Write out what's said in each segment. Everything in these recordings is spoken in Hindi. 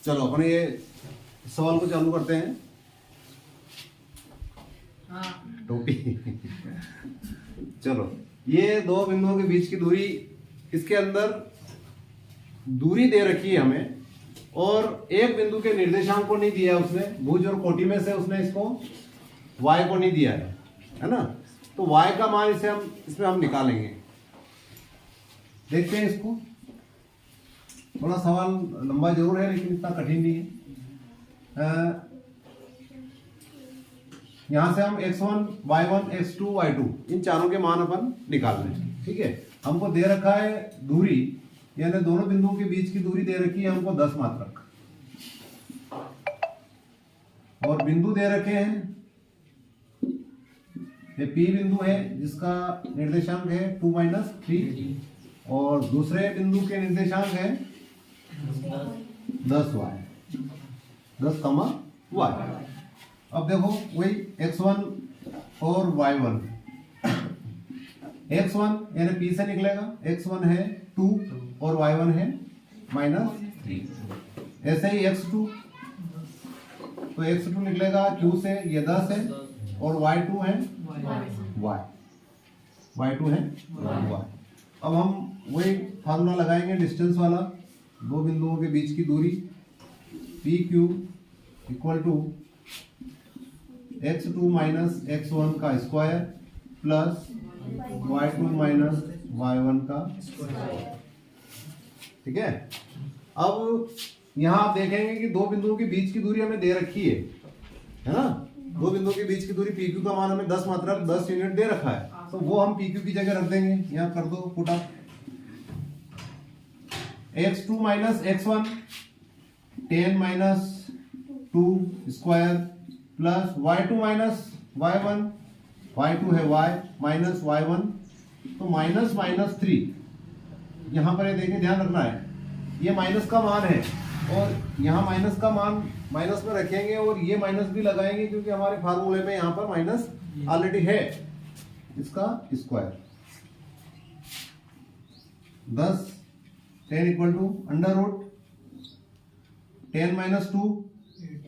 चलो अपने ये सवाल को चालू करते हैं। टोपी। चलो, ये दो बिंदुओं के बीच की दूरी, इसके अंदर दूरी दे रखी है हमें और एक बिंदु के निर्देशांक को नहीं दिया है उसने, भुज और कोटि में से उसने इसको y को नहीं दिया है ना। तो y का मान इसमें हम निकालेंगे। देखते हैं इसको। थोड़ा सवाल लंबा जरूर है लेकिन इतना कठिन नहीं है। यहां से हम x1, y1, x2, y2 इन चारों के मान अपन निकाल रहे हैं। ठीक है, हमको दे रखा है दूरी, यानी दोनों बिंदुओं के बीच की दूरी दे रखी है हमको 10 मात्रक, और बिंदु दे रखे हैं, ये P बिंदु है जिसका निर्देशांक है 2-3 और दूसरे बिंदु के निर्देशांक है 10y, 10, y। अब देखो वही x1 और y1, x1 यानी P से निकलेगा, x1 है 2 और y1 है -3। ऐसे ही x2, तो x2 निकलेगा q से, ये 10 है, और y2 है y2 है y। अब हम वही फार्मूला लगाएंगे डिस्टेंस वाला, दो बिंदुओं के बीच की दूरी PQ equal to x2 minus x1 का square plus y2 minus y1 का स्क्वायर। ठीक है, अब यहां आप देखेंगे कि दो बिंदुओं के बीच की दूरी हमें दे रखी है ना। दो बिंदुओं के बीच की दूरी PQ का मान हमें 10 मात्रक 10 यूनिट दे रखा है, तो वो हम PQ की जगह रख देंगे। यहां कर दो put up, x2 minus x1 10 minus 2 square plus y2 minus y1, y2 है y माइनस y1, तो -3। यहां पर ये देखिए, ध्यान रखना है, ये माइनस का मान है और यहाँ माइनस का मान माइनस में रखेंगे और ये माइनस भी लगाएंगे क्योंकि हमारे फार्मूले में यहाँ पर माइनस ऑलरेडी है। इसका square 10 equal to under root 10 minus 2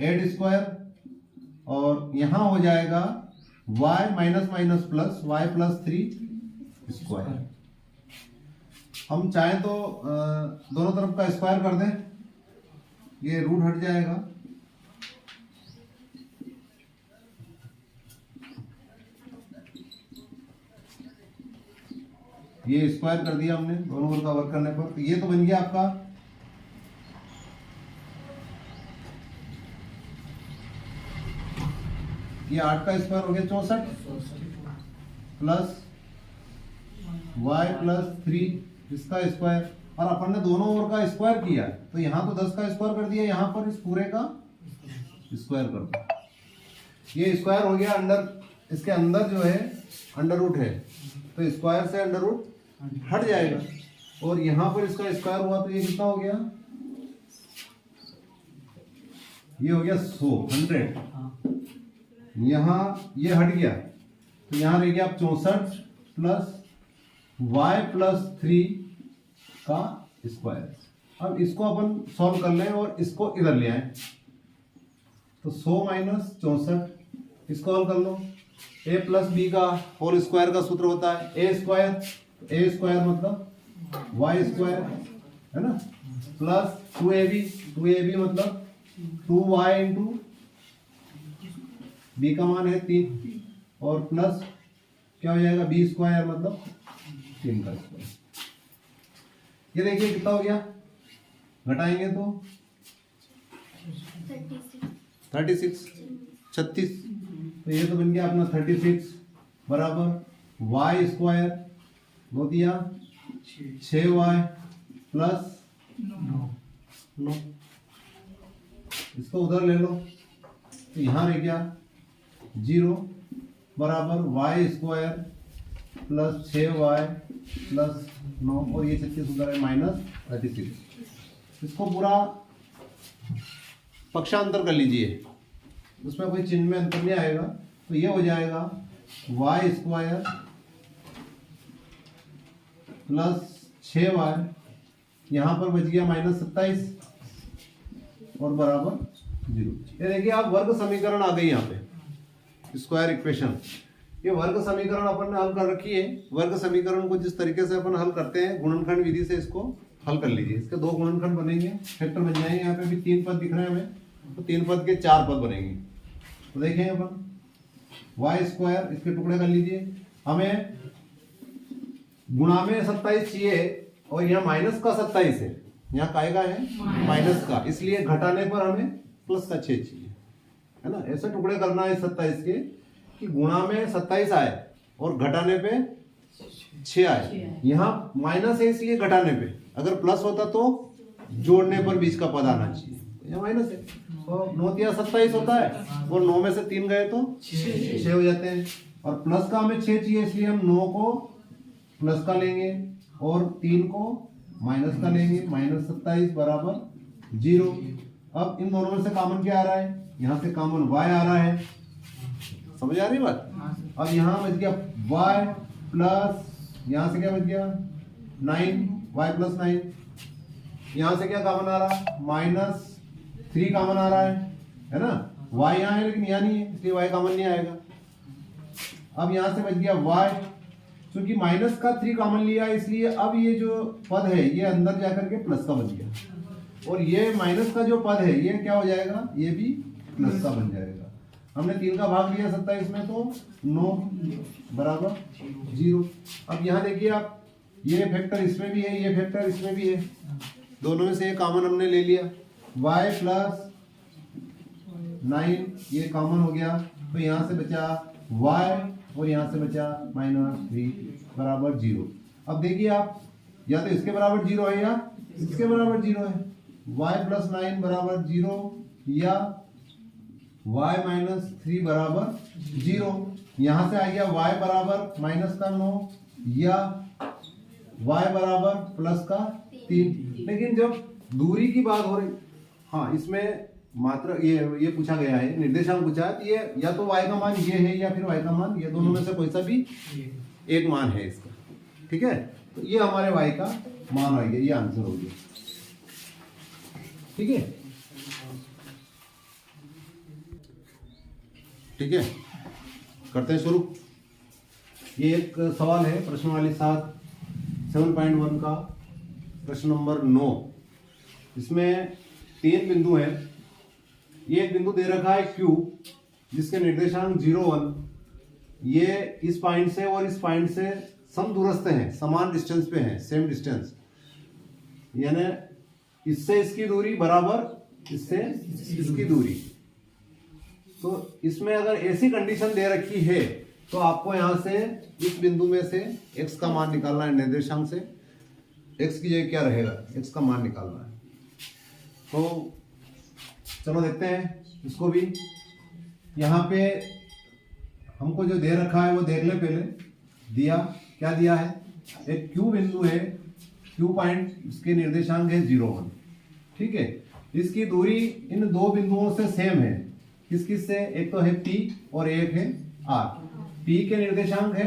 8 square, और यहाँ हो जाएगा y minus minus plus y plus 3 square. हम चाहें तो दोनों तरफ का स्क्वायर कर दें, ये रूट हट जाएगा। ये स्क्वायर कर दिया हमने दोनों ओर का वर्क करने पर, तो ये तो बन गया आपका ये 8 का स्क्वायर हो गया 64 प्लस y प्लस 3 इसका स्क्वायर, और अपन ने दोनों ओर का स्क्वायर किया, तो यहाँ तो 10 का स्क्वायर कर दिया, यहाँ पर इस पूरे का स्क्वायर कर दो। ये स्क्वायर हो गया, अंडर इसके अंदर जो है अंडर रूट है, तो स्क्वायर से अंडर रूट हट जाएगा, और यहाँ पर इसका स्क्वायर हुआ तो ये कितना हो गया, ये हो गया 100। यहाँ ये हट गया तो यहाँ रह गया 64 प्लस y प्लस 3 का स्क्वायर। अब इसको अपन सॉल्व कर लें और इसको इधर ले आए, तो 100 माइनस 64 इसको हल कर लो। a प्लस बी का होल स्क्वायर का सूत्र होता है a स्क्वायर मतलब y स्क्वायर है ना, प्लस 2ab मतलब 2y इंटू बी का मान है 3, और प्लस क्या हो जाएगा b स्क्वायर मतलब 3 का स्क्वायर। ये देखिए कितना हो गया, घटाएंगे तो 36, तो ये तो बन गया अपना 36 बराबर y स्क्वायर वो दिया 6y प्लस 9। इसको उधर ले लो, तो यहाँ रह गया 0 बराबर y square plus 6y plus 9, और ये 36 उधर है -36। इसको पूरा पक्षांतर कर लीजिए, उसमें कोई चिन्ह में अंतर नहीं आएगा, तो ये हो जाएगा y स्क्वायर प्लस 6y, यहाँ पर बच गया -27 और बराबर 0। ये देखिए आप वर्ग समीकरण आ गई यहाँ पे, स्क्वायर इक्वेशन। ये वर्ग समीकरण अपन ने हल कर रखी है। वर्ग समीकरण को जिस तरीके से अपन हल करते हैं गुणनखंड विधि से इसको हल कर लीजिए। इसके 2 गुणनखंड बनेंगे, फैक्टर बन जाएंगे। यहाँ पे भी 3 पद दिख रहे हैं हमें, तो 3 पद के 4 पद बनेंगे। तो देखें अपन वाई स्क्वायर, इसके टुकड़े कर लीजिए। हमें गुणा में 27 चाहिए और यहाँ माइनस का 27 है, यहाँ कायगा है माइनस का, इसलिए घटाने पर हमें प्लस का 6 चाहिए, है ना। ऐसे टुकड़े करना है 27 के कि गुणा में 27 आए और घटाने पे 6 आए। यहाँ माइनस है इसलिए घटाने पे, अगर प्लस होता तो जोड़ने पर बीच का पद आना चाहिए, यहाँ माइनस है। तो 9 तिया 27 होता है और 9 में से 3 गए तो 6 हो जाते हैं। और प्लस का हमें 6 चाहिए, इसलिए हम 9 को प्लस का लेंगे और 3 को माइनस का लेंगे। माइनस 27 बराबर 0। अब इन दोनों में से कॉमन क्या आ रहा है? यहाँ से कॉमन y आ रहा है। समझ आ रही बात? अब यहाँ बच गया y प्लस, यहाँ से क्या बच गया 9, y प्लस 9। यहाँ से क्या कॉमन आ रहा? माइनस 3 कॉमन आ रहा है ना। y यहाँ है लेकिन यहाँ नहीं है, इसलिए y कॉमन नहीं आएगा। अब यहाँ से बच गया y, क्योंकि माइनस का 3 कॉमन लिया इसलिए अब ये जो पद है ये अंदर जाकर के प्लस का बन गया, और ये माइनस का जो पद है ये क्या हो जाएगा? ये भी प्लस का बन जाएगा। हमने 3 का भाग लिया 27 में, तो 9 बराबर 0। अब यहाँ देखिए आप, ये फैक्टर इसमें भी है, ये फैक्टर इसमें भी है, दोनों में से ये कॉमन हमने ले लिया। y प्लस 9 ये कॉमन हो गया, तो यहाँ से बचा y और यहाँ से बचा -3 बराबर 0। अब देखिए आप, या तो इसके बराबर 0 है या इसके बराबर 0 है। y प्लस 9 बराबर 0 या y माइनस 3 बराबर 0। यहाँ से आ गया y बराबर माइनस का 9 या y बराबर प्लस का 3। लेकिन जब दूरी की बात हो रही, हाँ इसमें मात्र ये पूछा गया है, निर्देशांक पूछा है, ये या तो y का मान ये है या फिर y का मान, ये दोनों में से कोई सा भी एक मान है इसका, ठीक है। तो ये हमारे y का मान हो गया, ये आंसर हो गया, ठीक है। ठीक है, करते हैं शुरू। ये एक सवाल है प्रश्न वाली 7.1 का प्रश्न नंबर 9। इसमें 3 बिंदु हैं। ये एक बिंदु दे रखा है Q, जिसके निर्देशांक 0, 1। ये इस पॉइंट से और इस पॉइंट से समदूरस्थ हैं, समान डिस्टेंस पे हैं, सेम डिस्टेंस, यानी इससे इसकी दूरी बराबर इससे इसकी दूरी। तो इसमें अगर ऐसी कंडीशन दे रखी है तो आपको यहां से इस बिंदु में से x का मान निकालना है, निर्देशांक से x की जगह क्या रहेगा, x का मान निकालना है। तो चलो देखते हैं इसको भी। यहाँ पे हमको जो दे रखा है वो देख ले पहले। दिया क्या दिया है? एक Q बिंदु है, Q पॉइंट, इसके निर्देशांक है 0, 1, ठीक है। इसकी दूरी इन 2 बिंदुओं से सेम है। किस किस से? एक तो है P और एक है R। P के निर्देशांक है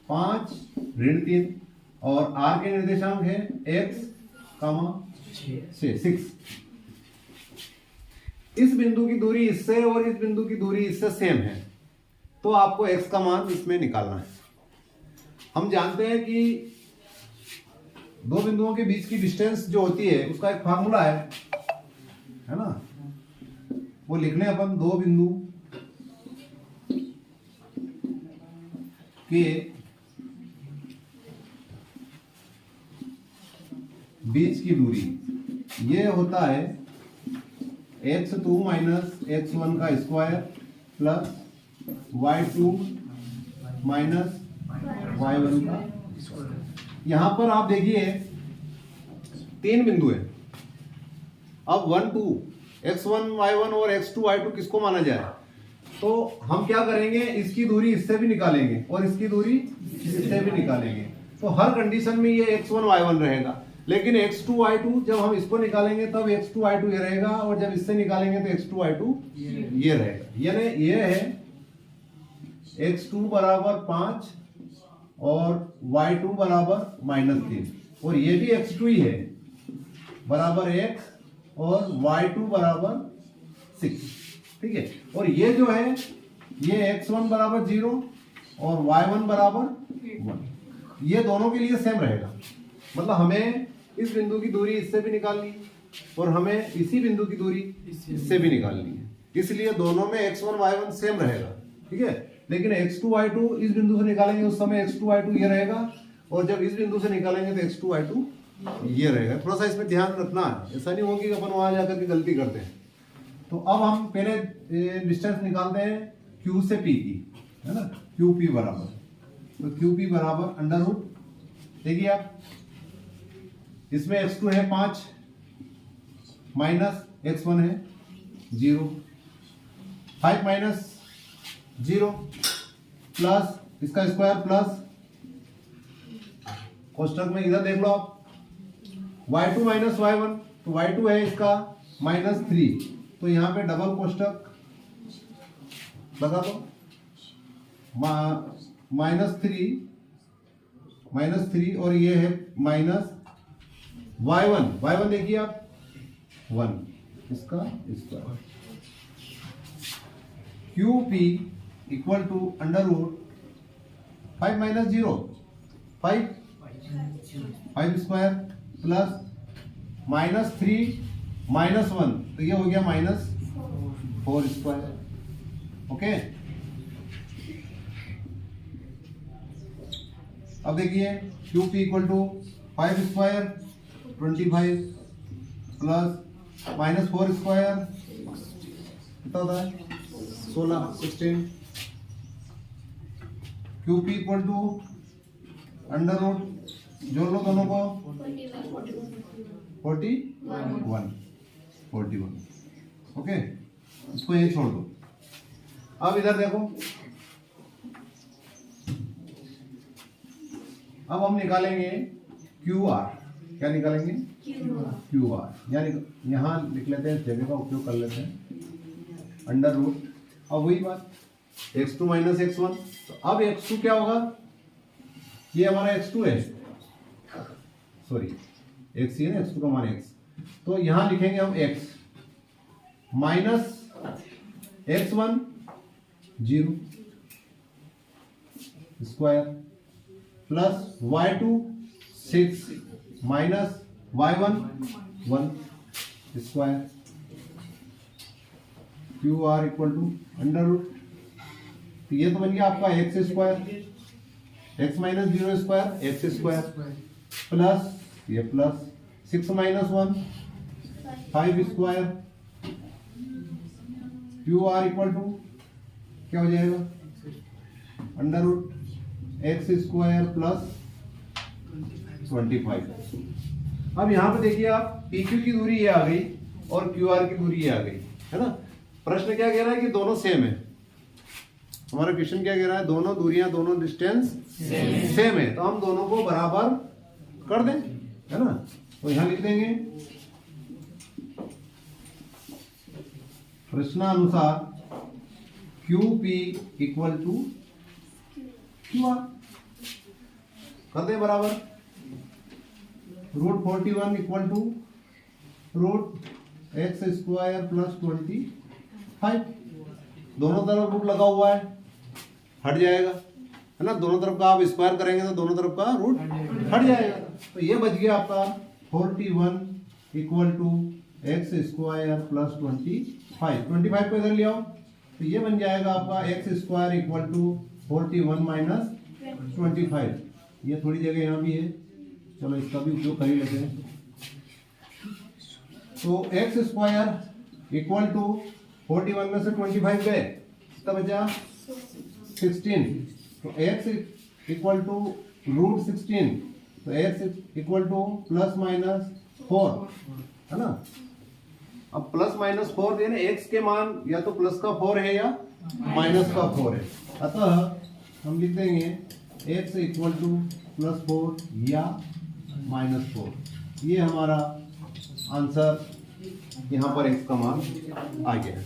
5, ऋण 3 और R के निर्देशांक है x, 6। इस बिंदु की दूरी इससे और इस बिंदु की दूरी इससे सेम है, तो आपको x का मान इसमें निकालना है। हम जानते हैं कि 2 बिंदुओं के बीच की डिस्टेंस जो होती है उसका एक फार्मूला है ना। वो लिख लें अपन। 2 बिंदु के बीच की दूरी ये होता है x2 माइनस x1 का square plus y2 minus y1 का स्क्वायर। यहां पर आप देखिए 3 बिंदु है। अब 1, 2, x1 y1 और x2 y2 किसको माना जाए? तो हम क्या करेंगे, इसकी दूरी इससे भी निकालेंगे और इसकी दूरी इससे भी निकालेंगे। तो हर कंडीशन में ये x1 y1 रहेगा, लेकिन x2 y2 जब हम इसको निकालेंगे तब x2 y2 ये रहेगा, और जब इससे निकालेंगे तो x2 y2 ये रहेगा। यानी ये है x2 बराबर 5 और y2 बराबर -3, और ये भी x2 ही है, बराबर 1 और y2 बराबर 6, ठीक है। और ये जो है ये x1 बराबर 0 और y1 बराबर 1, ये दोनों के लिए सेम रहेगा। मतलब हमें इस बिंदु की दूरी इससे भी निकालनी है और हमें इसी बिंदु की दूरी इससे भी निकालनी है, इसलिए दोनों में x1 y1 सेम रहेगा, ठीक है। लेकिन x2 y2 इस बिंदु से निकालेंगे उस समय x2 y2 ये रहेगा, और जब इस बिंदु से निकालेंगे तो x2 y2 ये रहेगा। थोड़ा सा इसमें ध्यान रखना है, ऐसा नहीं होगी कि अपन वहां जाकर के गलती करते हैं। तो अब हम पहले डिस्टेंस निकालते हैं q से p की, है ना। qp बराबर, तो qp बराबर अंडर रूट, देखिए आप इसमें x2 है 5 माइनस x1 है 0, 5 माइनस 0 प्लस इसका स्क्वायर प्लस कोष्टक में इधर देख लो आप y2 माइनस y1, तो y2 है इसका -3, तो यहाँ पे डबल कोष्टक लगा दो, -3 और ये है माइनस y1 देखिए आप 1 इसका square, QP equal to under root 5 minus 0 5 square plus -3 -1, तो ये हो गया -4 स्क्वायर, ओके। अब देखिए QP equal to 5 square 25 plus -4 square कितना होता है 16 QP equal to under root, जोड़ लो दोनों को 41, ओके। इसको ये छोड़ दो। अब इधर देखो, अब हम निकालेंगे QR, क्या निकालेंगे QR, यानी यहां लिख लेते हैं, जगह का उपयोग कर लेते हैं अंडर रूट। अब वही बात x2 माइनस x1, तो अब x2 क्या होगा, ये हमारा x2 है, सॉरी x ही है ना, x2 का मान x, तो यहां लिखेंगे हम x minus x1 0 square plus y2 6 minus y1 1 square, QR equal to under root, तो ये तो बन गया आपका x square, x minus 0 square x square plus ये plus 6 minus 1 5 square, QR equal to क्या हो जाएगा under root x square plus 25। अब यहाँ पे देखिए आप PQ की दूरी ये आ गई और QR की दूरी ये आ गई, है ना। प्रश्न क्या कह रहा है कि दोनों सेम है, हमारा क्वेश्चन क्या कह रहा है, दोनों दूरियां दोनों डिस्टेंस सेम है, तो हम दोनों को बराबर कर दें, है ना। तो यहां लिख देंगे प्रश्नानुसार QP इक्वल टू QR, कर दे बराबर √41 equal to √x square plus 25, दोनों तरफ रूट लगा हुआ है, हट जाएगा, है ना। दोनों तरफ का आप स्क्वायर करेंगे तो दोनों तरफ का रूट हट जाएगा, तो ये बच गया आपका 41 equal to x square plus 25 को इधर ले आओ, तो ये बन जाएगा आपका x square equal to 41 minus 25, ये थोड़ी जगह यहाँ भी है, चलो इसका भी उपयोग कर ही लेते हैं। तो x स्क्वायर इक्वल टू 41 में से 25 गए, कितना बचा 16, तो x इक्वल टू √16, तो x equal two plus minus 4, है ना। अब प्लस माइनस 4 देने, x के मान या तो प्लस का 4 है या माइनस का 4 है, अतः हम लिख देंगे x इक्वल टू +4 या -4, ये हमारा आंसर यहाँ पर x का मान आ गया है।